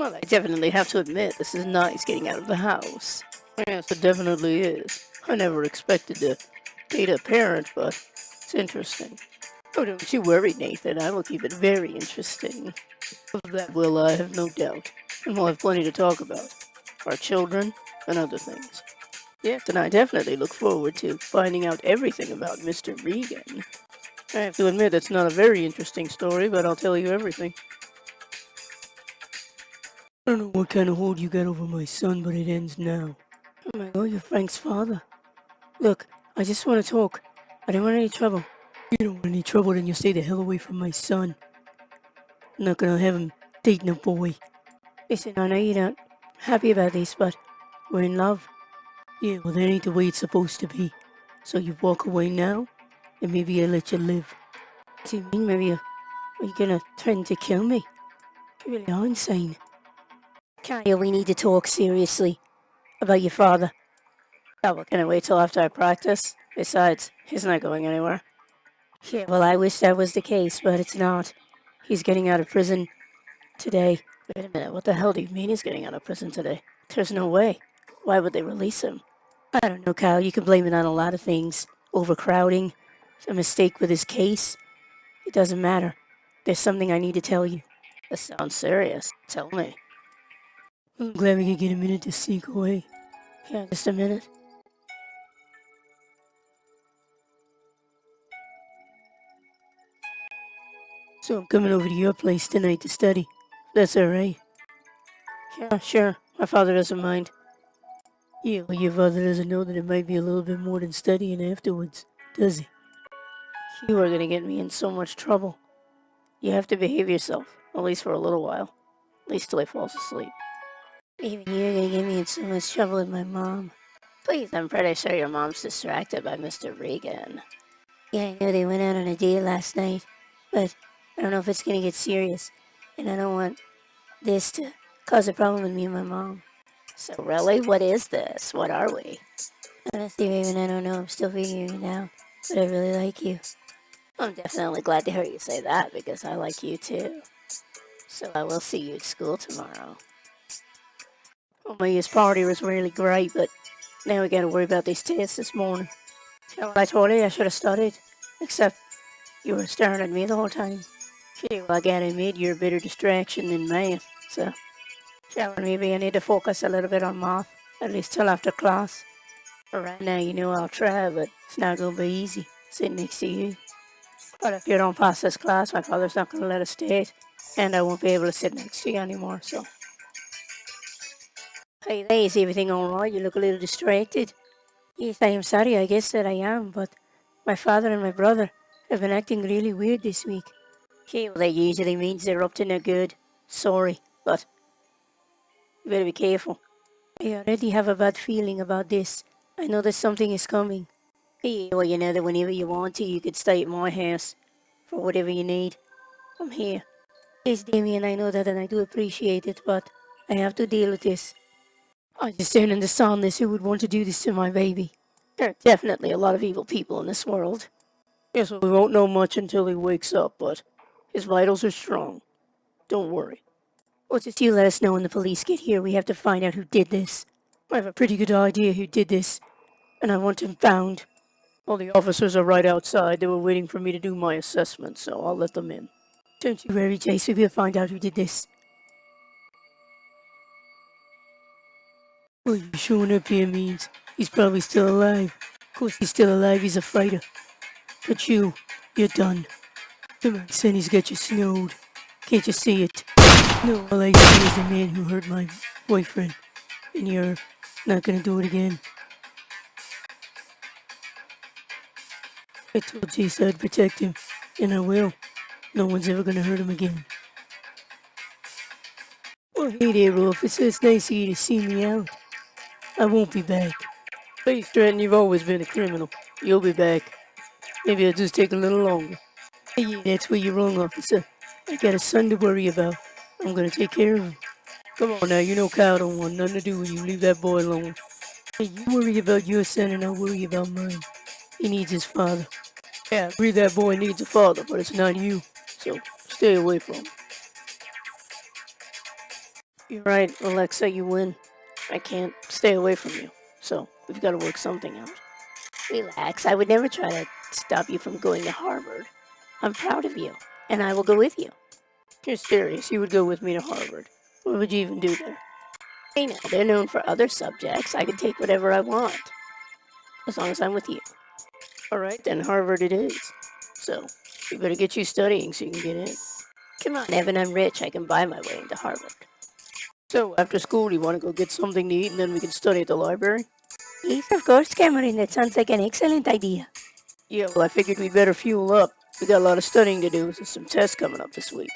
Well, I definitely have to admit, this is nice getting out of the house. Yes, it definitely is. I never expected to date a parent, but it's interesting. Oh, don't you worry, Nathan. I will keep it very interesting. Of that will I have no doubt. And we'll have plenty to talk about. Our children and other things. Yes, and I definitely look forward to finding out everything about Mr. Regan. I have to admit, it's not a very interesting story, but I'll tell you everything. I don't know what kind of hold you got over my son, but it ends now. Oh my god, you're Frank's father. Look, I just want to talk. I don't want any trouble. You don't want any trouble, then you stay the hell away from my son. I'm not gonna have him dating a boy. Listen, I know you're not happy about this, but we're in love. Yeah, well, that ain't the way it's supposed to be. So you walk away now, and maybe I'll let you live. What do you mean, maybe are you gonna threaten to kill me? You really are insane. Kyle, we need to talk seriously about your father. Oh, well, can I wait till after I practice? Besides, he's not going anywhere. Yeah, well, I wish that was the case, but it's not. He's getting out of prison today. Wait a minute, what the hell do you mean he's getting out of prison today? There's no way. Why would they release him? I don't know, Kyle. You can blame it on a lot of things. Overcrowding, a mistake with his case. It doesn't matter. There's something I need to tell you. This sounds serious. Tell me. I'm glad we could get a minute to sneak away. Yeah, just a minute. So I'm coming over to your place tonight to study. That's alright. Yeah, sure. My father doesn't mind. Yeah, well, your father doesn't know that it might be a little bit more than studying afterwards, does he? You are gonna get me in so much trouble. You have to behave yourself, at least for a little while. At least till he falls asleep. Even you're gonna get me in so much trouble with my mom. Please, I'm pretty sure your mom's distracted by Mr. Regan. Yeah, I know they went out on a date last night, but I don't know if it's gonna get serious, and I don't want this to cause a problem with me and my mom. So really, what is this? What are we? Honestly, Raven, I don't know. I'm still figuring it out, but I really like you. I'm definitely glad to hear you say that because I like you too. So I will see you at school tomorrow. Well, my year's party was really great, but now we gotta worry about these tests this morning. So I told you I should have studied, except you were staring at me the whole time. Gee, well, I gotta admit you're a better distraction than math, so maybe I need to focus a little bit on math, at least till after class. For right now, you know I'll try, but it's not gonna be easy sitting next to you. But if you don't pass this class, my father's not gonna let us stay, and I won't be able to sit next to you anymore, so. Hey there, is everything alright? You look a little distracted. Yes, I am sorry, I guess that I am, but my father and my brother have been acting really weird this week. Okay, well that usually means they're up to no good. Sorry, but you better be careful. I already have a bad feeling about this. I know that something is coming. Yeah, well, you know that whenever you want to, you could stay at my house for whatever you need. I'm here. Yes, Damien, I know that and I do appreciate it, but I have to deal with this. I just don't understand this. Who would want to do this to my baby? There are definitely a lot of evil people in this world. Yes, well, we won't know much until he wakes up, but his vitals are strong. Don't worry. Well, just you let us know when the police get here. We have to find out who did this. I have a pretty good idea who did this, and I want him found. Well, the officers are right outside. They were waiting for me to do my assessment, so I'll let them in. Don't you worry, Jace. We'll find out who did this. Well, you showing up here means he's probably still alive. Of course he's still alive. He's a fighter. But you're done. Come on, Sonny's got you snowed. Can't you see it? No, all I see is the man who hurt my boyfriend. And you're not gonna do it again. I told Jace I'd protect him, and I will. No one's ever gonna hurt him again. Well, hey there, officer. It's nice of you to see me out. I won't be back. Hey, Stratton, you've always been a criminal. You'll be back. Maybe it'll just take a little longer. Hey, yeah, that's where you're wrong, officer. I got a son to worry about. I'm gonna take care of him. Come on now, you know Kyle don't want nothing to do with you. Leave that boy alone. Hey, you worry about your son and I'll worry about mine. He needs his father. Yeah, I agree that boy needs a father, but it's not you. So, stay away from him. You're right, Alexa, you win. I can't stay away from you, so we've got to work something out. Relax, I would never try to stop you from going to Harvard. I'm proud of you, and I will go with you. You're serious, you would go with me to Harvard. What would you even do there? Hey now, they're known for other subjects. I can take whatever I want, as long as I'm with you. Alright, then Harvard it is. So, we better get you studying so you can get in. Come on, Evan, I'm rich. I can buy my way into Harvard. So, after school, do you want to go get something to eat and then we can study at the library? Yes, of course, Cameron. That sounds like an excellent idea. Yeah, well, I figured we'd better fuel up. We got a lot of studying to do. There's some tests coming up this week.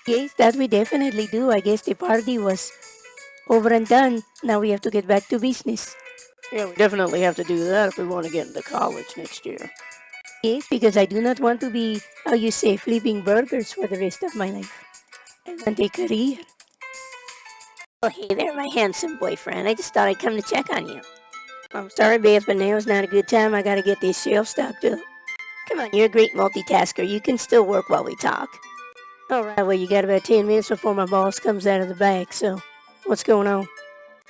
Yes, that we definitely do. I guess the party was over and done. Now we have to get back to business. Yeah, we definitely have to do that if we want to get into college next year. Yes, because I do not want to be, how you say, flipping burgers for the rest of my life. I want a career. Oh, hey there, my handsome boyfriend. I just thought I'd come to check on you. I'm sorry, babes, but now's not a good time. I gotta get this shelf stocked up. Come on, you're a great multitasker. You can still work while we talk. Alright, well, you got about 10 minutes before my boss comes out of the back, so what's going on?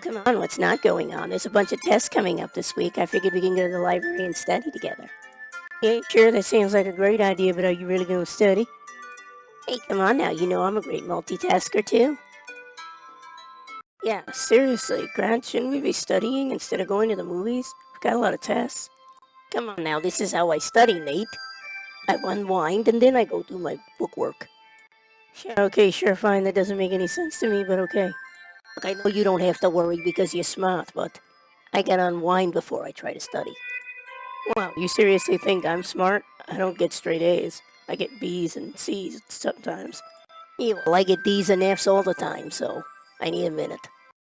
Come on, what's not going on? There's a bunch of tests coming up this week. I figured we can go to the library and study together. Yeah, sure, that sounds like a great idea, but are you really going to study? Hey, come on now, you know I'm a great multitasker too. Yeah, seriously, Grant, shouldn't we be studying instead of going to the movies? We've got a lot of tests. Come on now, this is how I study, Nate. I unwind and then I go do my bookwork. Yeah, okay, sure, fine, that doesn't make any sense to me, but okay. Look, I know you don't have to worry because you're smart, but I gotta unwind before I try to study. Wow, you seriously think I'm smart? I don't get straight A's. I get B's and C's sometimes. Yeah, well, I get D's and F's all the time, so I need a minute.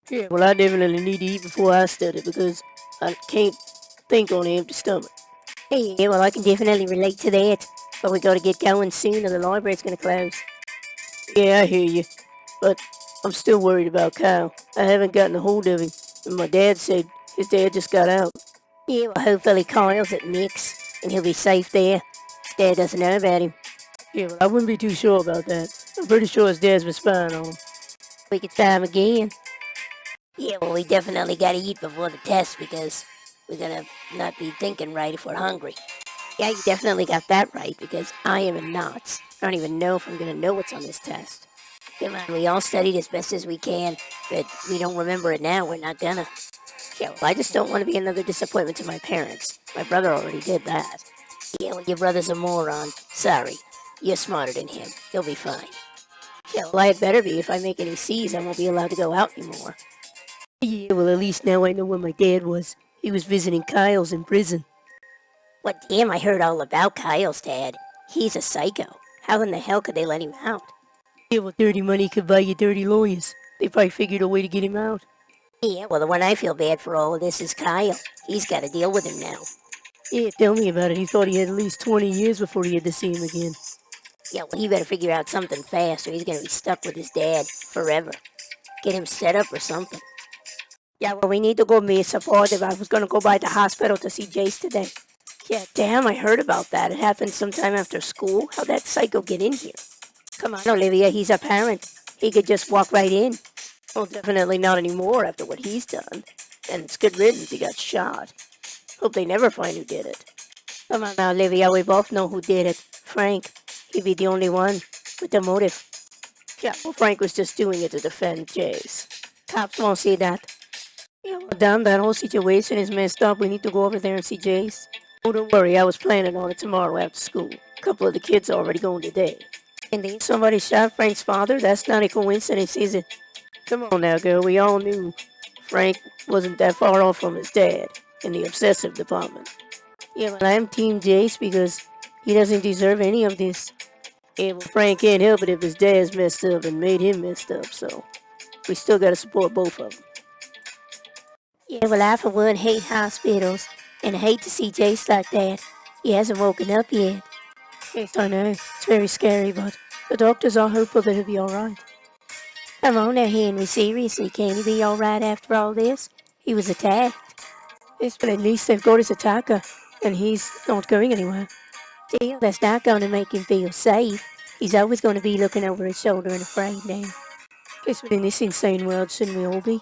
Yeah, well, I definitely need to eat before I study because I can't think on an empty stomach. Hey, yeah, well, I can definitely relate to that, but we gotta get going soon or the library's gonna close. Yeah, I hear you, but I'm still worried about Kyle. I haven't gotten a hold of him, and my dad said his dad just got out. Yeah, well, hopefully Kyle's at Nick's, and he'll be safe there. His dad doesn't know about him. Yeah, well, I wouldn't be too sure about that. I'm pretty sure his dad's been spying on him. We could try him again. Yeah, well, we definitely gotta eat before the test because we're gonna not be thinking right if we're hungry. Yeah, you definitely got that right because I am in knots. I don't even know if I'm gonna know what's on this test. Come on, we all studied as best as we can, but we don't remember it now. We're not gonna. Yeah, well, I just don't want to be another disappointment to my parents. My brother already did that. Yeah, well, your brother's a moron. Sorry. You're smarter than him. He'll be fine. Yeah, well, I had better be. If I make any C's, I won't be allowed to go out anymore. Yeah, well, at least now I know where my dad was. He was visiting Kyle's in prison. What, damn, I heard all about Kyle's dad. He's a psycho. How in the hell could they let him out? Yeah, well, dirty money could buy you dirty lawyers. They probably figured a way to get him out. Yeah, well, the one I feel bad for all of this is Kyle. He's got to deal with him now. Yeah, tell me about it. He thought he had at least 20 years before he had to see him again. Yeah, well, he better figure out something fast or he's going to be stuck with his dad forever. Get him set up or something. Yeah, well, we need to go be supportive. I was going to go by the hospital to see Jace today. Yeah, damn, I heard about that. It happened sometime after school. How'd that psycho get in here? Come on, Olivia, he's a parent. He could just walk right in. Well, definitely not anymore after what he's done. And it's good riddance he got shot. Hope they never find who did it. Come on now, Olivia, we both know who did it. Frank. He'd be the only one with the motive. Yeah, well, Frank was just doing it to defend Jace. Cops won't see that. Yeah, well, damn, that whole situation is messed up. We need to go over there and see Jace. Oh, don't worry, I was planning on it tomorrow after school. A couple of the kids are already going today. And then somebody shot Frank's father? That's not a coincidence, is it? Come on now, girl. We all knew Frank wasn't that far off from his dad in the obsessive department. Yeah, but I'm Team Jace because he doesn't deserve any of this. Yeah, well, Frank can't help it if his dad's messed up and made him messed up, so we still gotta support both of them. Yeah, well, I for one hate hospitals, and I hate to see Jace like that. He hasn't woken up yet. Yes, I know. It's very scary, but the doctors are hopeful that he'll be alright. Come on now, Henry, seriously, can he be alright after all this? He was attacked. Yes, but at least they've got his attacker, and he's not going anywhere. Still, that's not going to make him feel safe. He's always going to be looking over his shoulder and afraid now. Guess we're in this insane world, shouldn't we all be?